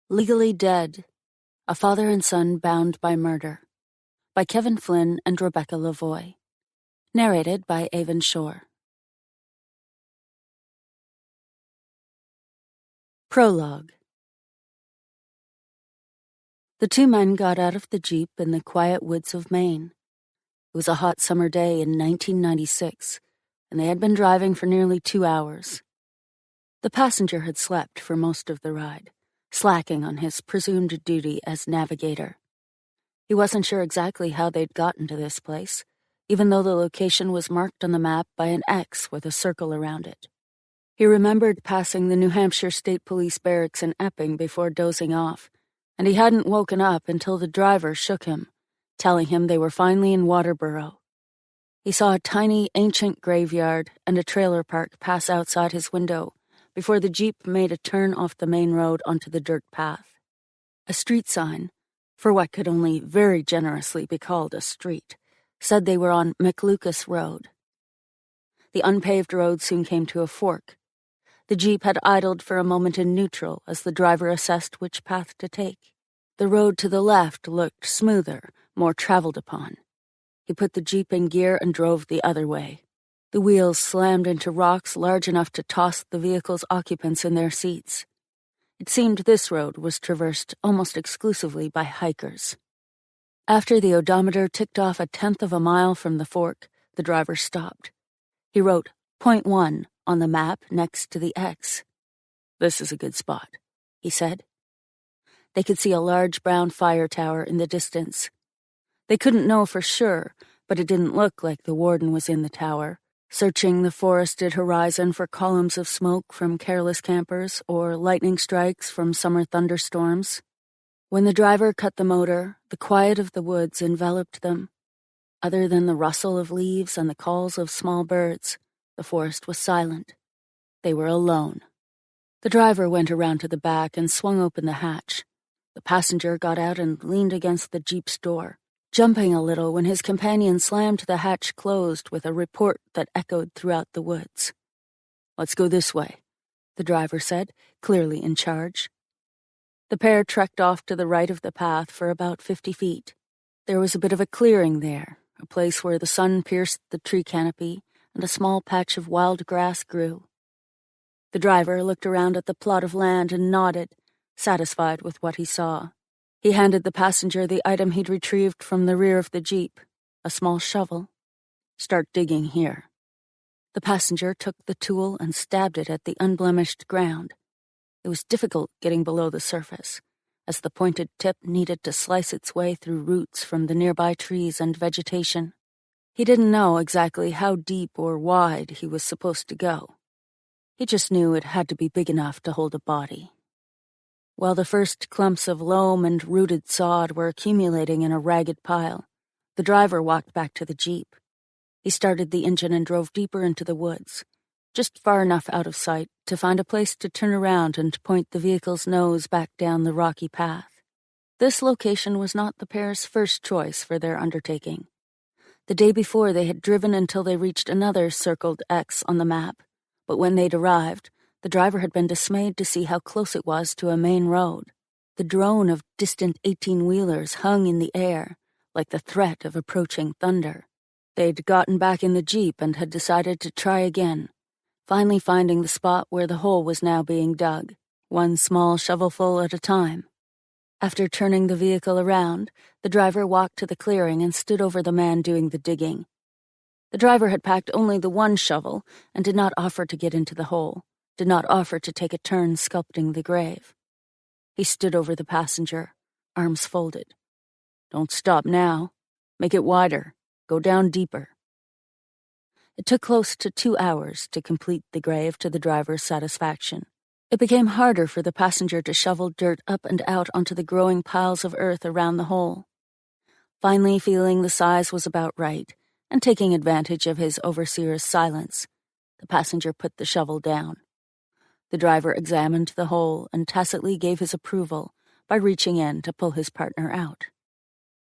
Legally Dead, A Father and Son Bound by Murder, by Kevin Flynn and Rebecca Lavoie. Narrated by Avon Shore. Prologue. The two men got out of the Jeep in the quiet woods of Maine. It was a hot summer day in 1996, and they had been driving for nearly 2 hours. The passenger had slept for most of the ride, slacking on his presumed duty as navigator. He wasn't sure exactly how they'd gotten to this place, even though the location was marked on the map by an X with a circle around it. He remembered passing the New Hampshire State Police barracks in Epping before dozing off, and he hadn't woken up until the driver shook him, telling him they were finally in Waterboro. He saw a tiny, ancient graveyard and a trailer park pass outside his window before the Jeep made a turn off the main road onto the dirt path. A street sign, for what could only very generously be called a street, said they were on McLucas Road. The unpaved road soon came to a fork. The Jeep had idled for a moment in neutral as the driver assessed which path to take. The road to the left looked smoother, more traveled upon. He put the Jeep in gear and drove the other way. The wheels slammed into rocks large enough to toss the vehicle's occupants in their seats. It seemed this road was traversed almost exclusively by hikers. After the odometer ticked off 1/10 of a mile from the fork, the driver stopped. He wrote .1 on the map next to the X. "This is a good spot," he said. They could see a large brown fire tower in the distance. They couldn't know for sure, but it didn't look like the warden was in the tower, searching the forested horizon for columns of smoke from careless campers or lightning strikes from summer thunderstorms. When the driver cut the motor, the quiet of the woods enveloped them. Other than the rustle of leaves and the calls of small birds, the forest was silent. They were alone. The driver went around to the back and swung open the hatch. The passenger got out and leaned against the Jeep's door, jumping a little when his companion slammed the hatch closed with a report that echoed throughout the woods. "Let's go this way," the driver said, clearly in charge. The pair trekked off to the right of the path for about 50 feet. There was a bit of a clearing there, a place where the sun pierced the tree canopy and a small patch of wild grass grew. The driver looked around at the plot of land and nodded, satisfied with what he saw. He handed the passenger the item he'd retrieved from the rear of the Jeep, a small shovel. "Start digging here." The passenger took the tool and stabbed it at the unblemished ground. It was difficult getting below the surface, as the pointed tip needed to slice its way through roots from the nearby trees and vegetation. He didn't know exactly how deep or wide he was supposed to go. He just knew it had to be big enough to hold a body. While the first clumps of loam and rooted sod were accumulating in a ragged pile, the driver walked back to the Jeep. He started the engine and drove deeper into the woods, just far enough out of sight to find a place to turn around and point the vehicle's nose back down the rocky path. This location was not the pair's first choice for their undertaking. The day before, they had driven until they reached another circled X on the map, but when they'd arrived, the driver had been dismayed to see how close it was to a main road. The drone of distant 18-wheelers hung in the air, like the threat of approaching thunder. They'd gotten back in the Jeep and had decided to try again, finally finding the spot where the hole was now being dug, one small shovelful at a time. After turning the vehicle around, the driver walked to the clearing and stood over the man doing the digging. The driver had packed only the one shovel and did not offer to get into the hole, did not offer to take a turn sculpting the grave. He stood over the passenger, arms folded. "Don't stop now. Make it wider. Go down deeper." It took close to 2 hours to complete the grave to the driver's satisfaction. It became harder for the passenger to shovel dirt up and out onto the growing piles of earth around the hole. Finally, feeling the size was about right, and taking advantage of his overseer's silence, the passenger put the shovel down. The driver examined the hole and tacitly gave his approval by reaching in to pull his partner out.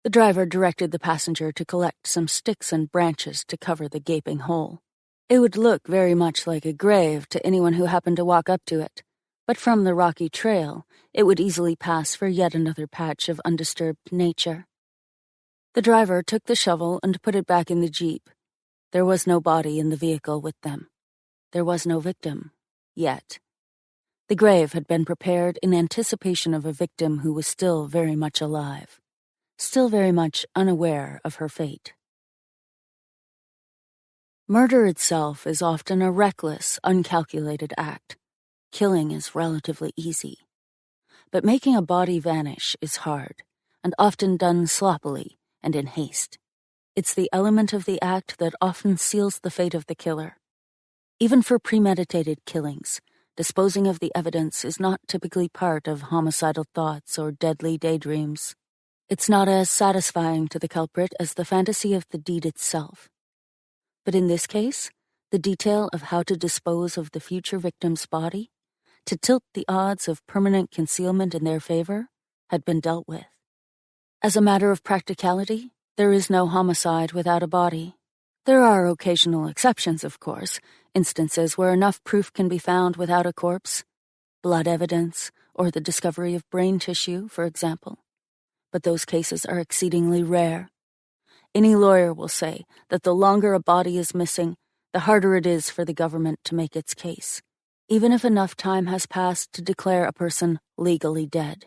The driver directed the passenger to collect some sticks and branches to cover the gaping hole. It would look very much like a grave to anyone who happened to walk up to it, But from the rocky trail, it would easily pass for yet another patch of undisturbed nature. The driver took the shovel and put it back in the jeep. There was no body in the vehicle with them. There was no victim, yet. The grave had been prepared in anticipation of a victim who was still very much alive, still very much unaware of her fate. Murder itself is often a reckless, uncalculated act. Killing is relatively easy. But making a body vanish is hard, and often done sloppily and in haste. It's the element of the act that often seals the fate of the killer. Even for premeditated killings, disposing of the evidence is not typically part of homicidal thoughts or deadly daydreams. It's not as satisfying to the culprit as the fantasy of the deed itself. But in this case, the detail of how to dispose of the future victim's body, to tilt the odds of permanent concealment in their favor, had been dealt with. As a matter of practicality, there is no homicide without a body. There are occasional exceptions, of course, instances where enough proof can be found without a corpse, blood evidence, or the discovery of brain tissue, for example. But those cases are exceedingly rare. Any lawyer will say that the longer a body is missing, the harder it is for the government to make its case, even if enough time has passed to declare a person legally dead.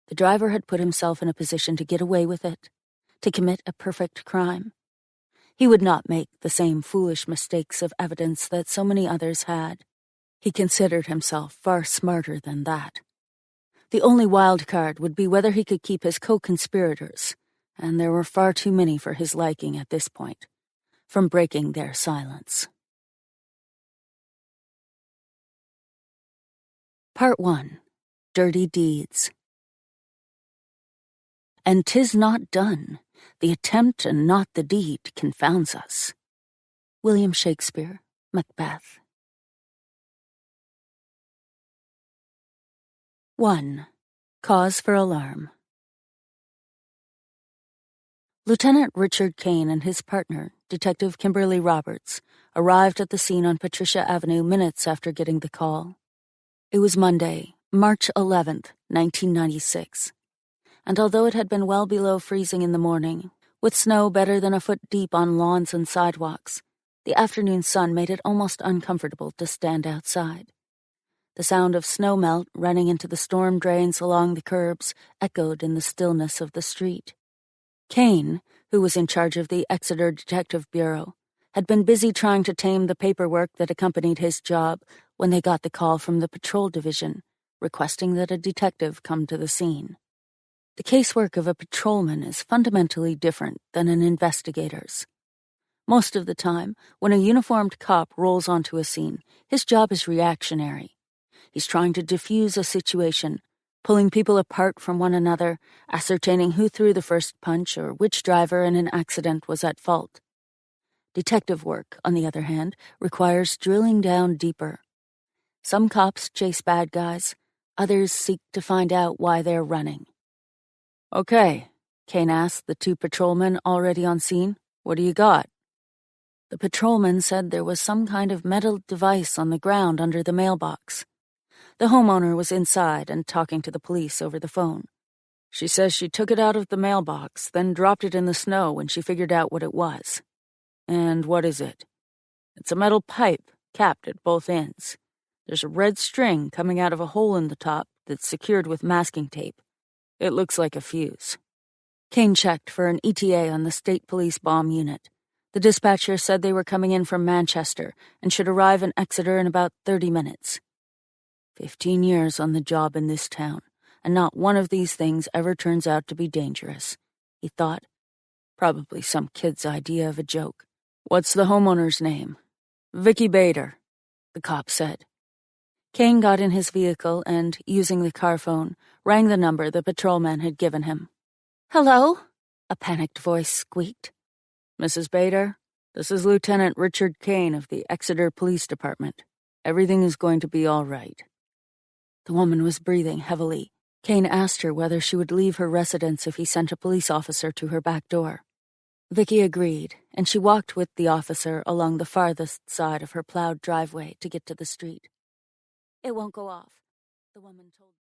The driver had put himself in a position to get away with it, to commit a perfect crime. He would not make the same foolish mistakes of evidence that so many others had. He considered himself far smarter than that. The only wild card would be whether he could keep his co-conspirators, and there were far too many for his liking at this point, from breaking their silence. Part 1. Dirty Deeds. And 'tis not done. The attempt and not the deed confounds us. William Shakespeare, Macbeth. 1. Cause for alarm. Lieutenant Richard Kane and his partner, Detective Kimberly Roberts, arrived at the scene on Patricia Avenue minutes after getting the call. It was Monday, March 11th, 1996. And although it had been well below freezing in the morning, with snow better than a foot deep on lawns and sidewalks, the afternoon sun made it almost uncomfortable to stand outside. The sound of snowmelt running into the storm drains along the curbs echoed in the stillness of the street. Kane, who was in charge of the Exeter Detective Bureau, had been busy trying to tame the paperwork that accompanied his job when they got the call from the patrol division, requesting that a detective come to the scene. The casework of a patrolman is fundamentally different than an investigator's. Most of the time, when a uniformed cop rolls onto a scene, his job is reactionary. He's trying to defuse a situation, pulling people apart from one another, ascertaining who threw the first punch or which driver in an accident was at fault. Detective work, on the other hand, requires drilling down deeper. Some cops chase bad guys, others seek to find out why they're running. "Okay," Kane asked the two patrolmen already on scene. "What do you got?" The patrolman said there was some kind of metal device on the ground under the mailbox. The homeowner was inside and talking to the police over the phone. She says she took it out of the mailbox, then dropped it in the snow when she figured out what it was. "And what is it?" "It's a metal pipe, capped at both ends. There's a red string coming out of a hole in the top that's secured with masking tape. It looks like a fuse." Kane checked for an ETA on the State Police bomb unit. The dispatcher said they were coming in from Manchester and should arrive in Exeter in about 30 minutes. 15 years on the job in this town, and not one of these things ever turns out to be dangerous, he thought. Probably some kid's idea of a joke. "What's the homeowner's name?" "Vicki Bader," the cop said. Kane got in his vehicle and, using the car phone, rang the number the patrolman had given him. "Hello?" a panicked voice squeaked. "Mrs. Bader, this is Lieutenant Richard Kane of the Exeter Police Department. Everything is going to be all right." The woman was breathing heavily. Kane asked her whether she would leave her residence if he sent a police officer to her back door. Vicki agreed, and she walked with the officer along the farthest side of her plowed driveway to get to the street. It won't go off, the woman told them.